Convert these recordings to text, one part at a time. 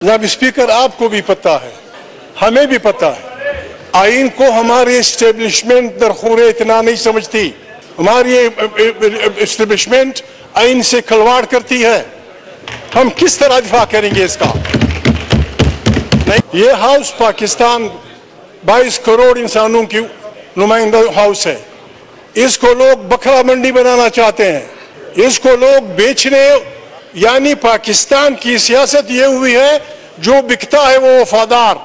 जनाब स्पीकर, आपको भी पता है, हमें भी पता है, आइन को हमारी एस्टेब्लिशमेंट दरखूर इतना नहीं समझती। हमारी एस्टेब्लिशमेंट आइन से खिलवाड़ करती है। हम किस तरह दिफा करेंगे इसका? नहीं, ये हाउस पाकिस्तान 22 करोड़ इंसानों की नुमाइंदा हाउस है। इसको लोग बकरा मंडी बनाना चाहते हैं, इसको लोग बेचने, यानी पाकिस्तान की सियासत ये हुई है, जो बिकता है वो वफादार,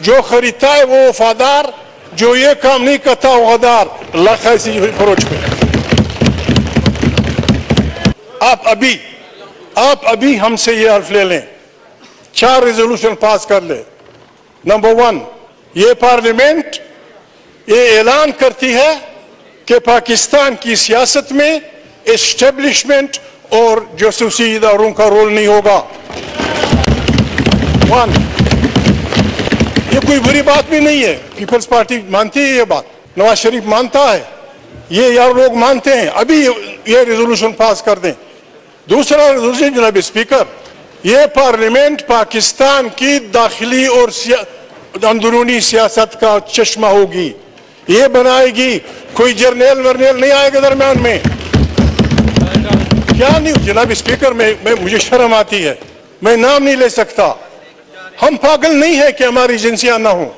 जो खरीदता है वो वफादार, जो ये काम नहीं करता वो गद्दार। अल्लाह खैर सी फरोज पे। आप अभी हमसे ये हल्फ ले लें, 4 रेजोल्यूशन पास कर ले। नंबर 1, ये पार्लियामेंट ये ऐलान करती है कि पाकिस्तान की सियासत में एस्टेब्लिशमेंट और जासूसी इदारों का रोल नहीं होगा। 1, ये कोई बुरी बात भी नहीं है, पीपल्स पार्टी मानती है ये बात, नवाज शरीफ मानता है, ये यार लोग मानते हैं। अभी ये रेजोल्यूशन पास कर दें। दूसरा रेजोल्यूशन जनाब स्पीकर, ये पार्लियामेंट पाकिस्तान की दाखिली और अंदरूनी सियासत का चश्मा होगी, ये बनाएगी। कोई जर्नल वर्नल नहीं आएगा दरम्यान में। क्या नहीं जनाब स्पीकर, मुझे शर्म आती है, मैं नाम नहीं ले सकता। हम पागल नहीं है कि हमारी एजेंसियां ना हो,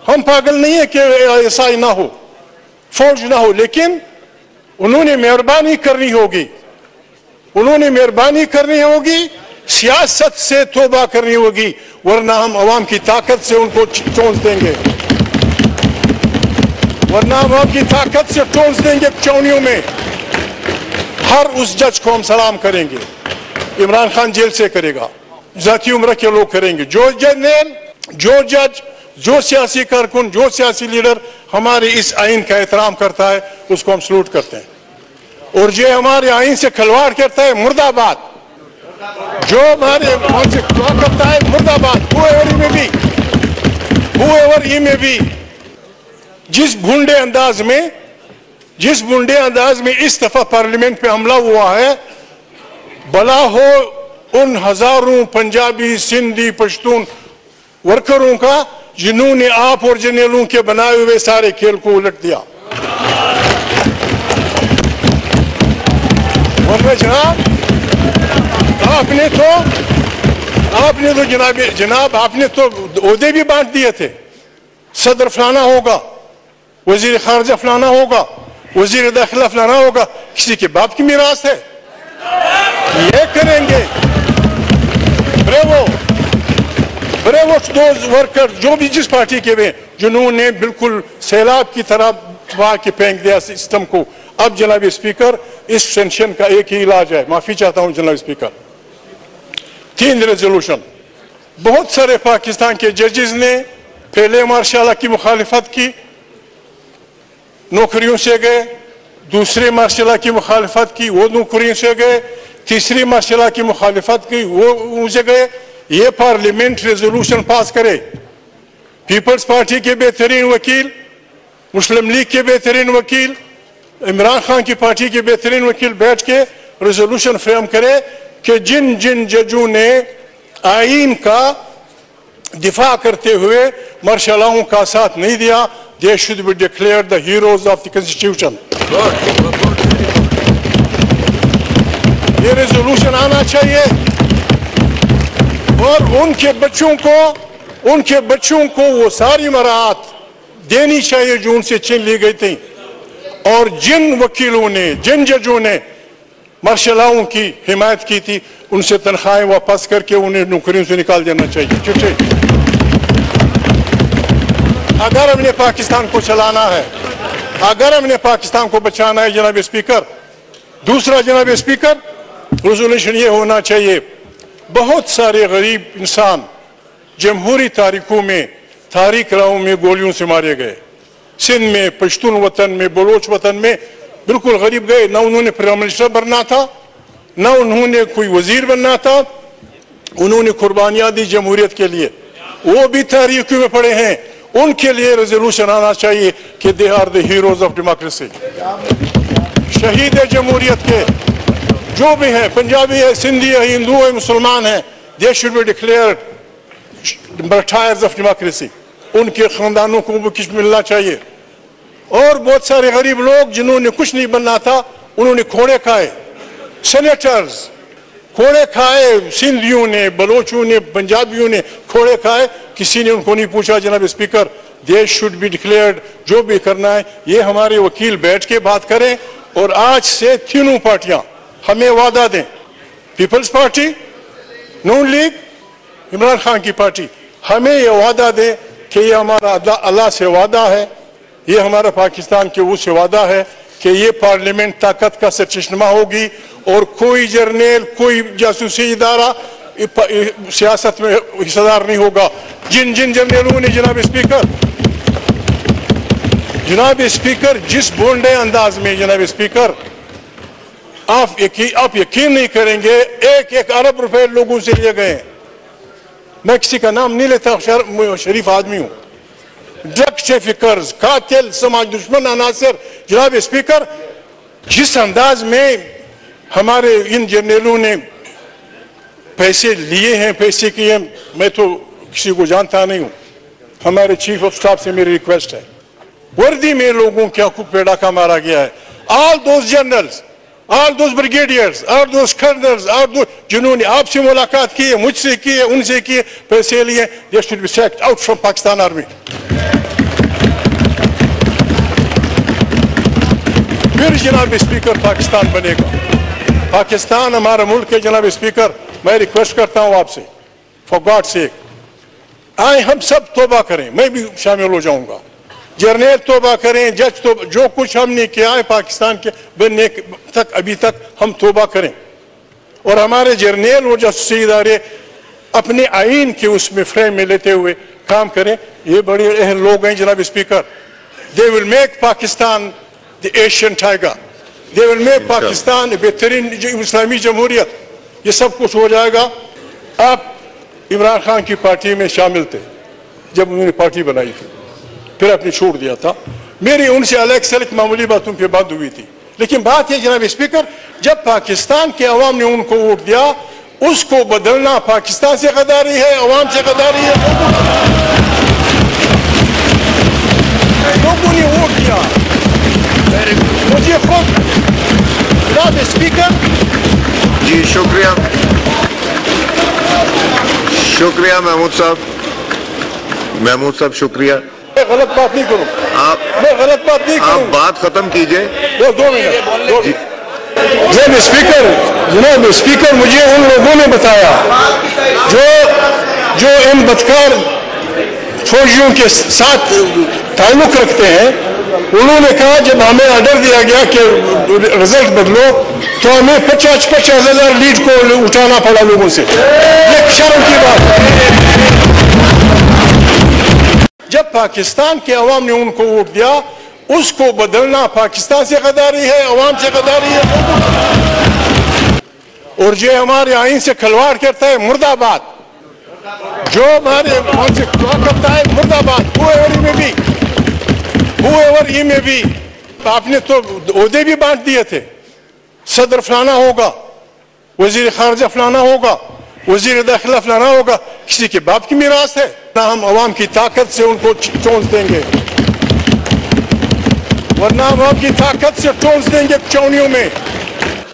हम पागल नहीं है कि एसआई ना हो, फौज ना हो, लेकिन उन्होंने मेहरबानी करनी होगी, उन्होंने मेहरबानी करनी होगी, सियासत से तौबा करनी होगी, वरना हम अवाम की ताकत से उनको चोंच देंगे, वरना अवाम की ताकत से चोंच देंगे चौनियों में। हर उस जज को हम सलाम करेंगे, इमरान खान जेल से करेगा, जाती उम्र के लोग करेंगे, जो जर्नल, जो जज, जो सियासी कारकुन, जो सियासी लीडर हमारे इस आइन का एहतराम करता है, उसको हम सलूट करते हैं। और जो हमारे आइन से खिलवाड़ करता है, मुर्दाबाद। जो हमारे आइन से खिलवाड़ करता है, मुर्दाबाद। whoever he may be। जिस भूंडे अंदाज में इस दफा पार्लियामेंट पे हमला हुआ है, भला हो उन हजारों पंजाबी, सिंधी, पश्तून वर्करों का जिन्होंने आप और जर्नलों के बनाए हुए सारे खेल को उलट दिया। जनाब आपने तो जनाब आपने तो ओहदे भी बांट दिए थे। सदर फलाना होगा, वजीर खारजा फलाना होगा, वजीर दाखिला फलाना होगा। किसी के बाप की मीरास है, ये करेंगे। ब्रेवो दोज वर्कर जो भी जिस पार्टी के वे, जिन्होंने बिल्कुल सैलाब की तरह बहा के फेंक दिया सिस्टम को। अब जनाब स्पीकर, इस टेंशन का एक ही इलाज है। माफी चाहता हूं जनाब स्पीकर। 3 रेजोल्यूशन, बहुत सारे पाकिस्तान के जजेस ने पहले मार्शल की मुखालिफत की, नौकरियों से गए, दूसरे मार्शल की मुखालिफत की, वो नौकरियों से गए, तीसरी मार्शल की मुखालिफत की, वो उनसे गए। ये पार्लियामेंट रेजोल्यूशन पास करे, पीपल्स पार्टी के बेहतरीन वकील, मुस्लिम लीग के बेहतरीन वकील, इमरान खान की पार्टी के बेहतरीन वकील बैठ के रेजोल्यूशन फ्रेम करे कि जिन जिन जजों ने आइन का दिफा करते हुए मार्शलों का साथ नहीं दिया, they should be declared the heroes of the constitution। ये रेजोल्यूशन आना चाहिए और उनके बच्चों को वो सारी मराहत देनी चाहिए जो उनसे छीन ली गई थी। और जिन वकीलों ने, जिन जजों ने मार्शलों की हिमायत की थी, उनसे तनख्वाहें वापस करके उन्हें नौकरियों से निकाल देना चाहिए। चिट्ठी अगर हमने पाकिस्तान को चलाना है, अगर हमने पाकिस्तान को बचाना है जनाब स्पीकर। दूसरा जनाब स्पीकर, रेजोल्यूशन ये होना चाहिए, बहुत सारे गरीब इंसान जमहूरी तारीखों में, तारीख राहों में गोलियों से मारे गए। सिंध में, पश्तून वतन में, बलोच वतन में बिल्कुल गरीब गए। ना उन्होंने प्राइम मिनिस्टर बनना था, ना उन्होंने कोई वजीर बनना था, उन्होंने कुर्बानियां दी जमहूरियत के लिए, वो भी तारीख में पड़े हैं। उनके लिए रेजोल्यूशन आना चाहिए कि they are the heroes of democracy. शहीद है जमहूरियत के, जो भी है, पंजाबी है, सिंधी है, हिंदू है, मुसलमान है, they should be declared martyrs of democracy. उनके खानदानों को भी कुछ मिलना चाहिए. और बहुत सारे गरीब लोग जिन्होंने कुछ नहीं बनना था उन्होंने खोड़े खाए. सेनेटर्स खोड़े खाए, सिंधियों ने, बलोचों ने, पंजाबियों ने खोड़े खाए. किसी ने उनको नहीं पूछा. जनाब speaker, they should be declared. जो भी करना है ये हमारे वकील बैठ के बात करें. और आज से तीनों पार्टियां हमें वादा दें, पीपल्स पार्टी, नून लीग, इमरान खान की पार्टी, हमें ये वादा दें कि ये हमारा अल्लाह से वादा है, ये हमारा पाकिस्तान के उससे वादा है कि ये पार्लियामेंट ताकत का सरचश्मा होगी और कोई जर्नल, कोई जासूसी इदारा सियासत में हिस्सेदार नहीं होगा. जिन जिन जर्नलों ने जनाब स्पीकर जिस बोंडे अंदाज में जनाब स्पीकर आप यकीन नहीं करेंगे, 1-1 अरब रुपए लोगों से लिए गए. मैं किसी का नाम नहीं लेता, शरीफ आदमी हूं. ड्रग ट्रैफिकर्स, कातिल, समाज दुश्मन अनासर. जनाब स्पीकर, जिस अंदाज में हमारे इन जर्नलों ने पैसे लिए हैं, पैसे किए, मैं तो किसी को जानता नहीं हूं. हमारे चीफ ऑफ स्टाफ से मेरी रिक्वेस्ट है, वर्दी में लोगों के आंखों पे डाका मारा गया है. All those generals, all those brigadiers, all those colonel's, all those जिन्होंने आपसे मुलाकात की है, मुझसे की है, उनसे की है, पैसे लिए, they should be sacked out from Pakistan army. फिर जनाब स्पीकर पाकिस्तान बनेगा. पाकिस्तान हमारा मुल्क है. जनाब स्पीकर, मैं रिक्वेस्ट करता हूं आपसे, फॉर गॉड सेक, आए हम सब तौबा करें. मैं भी शामिल हो जाऊंगा. जर्नल तौबा करें, जज तो जो कुछ हमने किया है पाकिस्तान के बनने तक, अभी तक हम तौबा करें. और हमारे जर्नल और जासूसी इदारे अपने आइन के उसमें फ्रेम में लेते हुए काम करें. ये बड़े अहल लोग हैं जनाब speaker. They will make Pakistan the Asian tiger. They will make Pakistan बेहतरीन इस्लामी जमहूरियत. ये सब कुछ हो जाएगा. आप इमरान खान की पार्टी में शामिल थे जब उन्होंने पार्टी बनाई थी, फिर आपने छोड़ दिया था. मेरी उनसे अलग सलग मामूली बातों पे बात हुई थी. लेकिन बात है जनाब स्पीकर, जब पाकिस्तान के अवाम ने उनको वोट दिया, उसको बदलना पाकिस्तान से गद्दारी है, अवाम से गद्दारी है. लोगों ने वोट दिया मुझे खुद. जनाब स्पीकर जी शुक्रिया, शुक्रिया महमूद साहब, शुक्रिया. मैं गलत बात नहीं करूं. मैं गलत बात नहीं करूं. आप बात खत्म कीजिए. 2 मिनट. जनाब स्पीकर, मुझे उन लोगों ने बताया जो इन बदकार फौजियों के साथ ताल्लुक रखते हैं. उन्होंने कहा जब हमें ऑर्डर दिया गया कि रिजल्ट बदलो, तो हमें 50-50 हजार लीड को उठाना पड़ा लोगों से. ये शर्म की बात है. जब पाकिस्तान के अवाम ने उनको वोट दिया, उसको बदलना पाकिस्तान से गद्दारी है, अवाम से गद्दारी है. और जो हमारे आइन से खिलवाड़ करता है, मुर्दाबाद. जो हमारे आइन से खिलवाड़ करता है, मुर्दाबाद. whoever he may be. आपने तो ओहदे भी बांट दिए थे. सदर फलाना होगा, वजीर खारजा फलाना होगा, वजीर दाखिला फलाना होगा. किसी के बाप की मीरास है ना. हम अवाम की ताकत से उनको चोंच देंगे, वरना हम अवाम की ताकत से चोंच देंगे चौनियों में.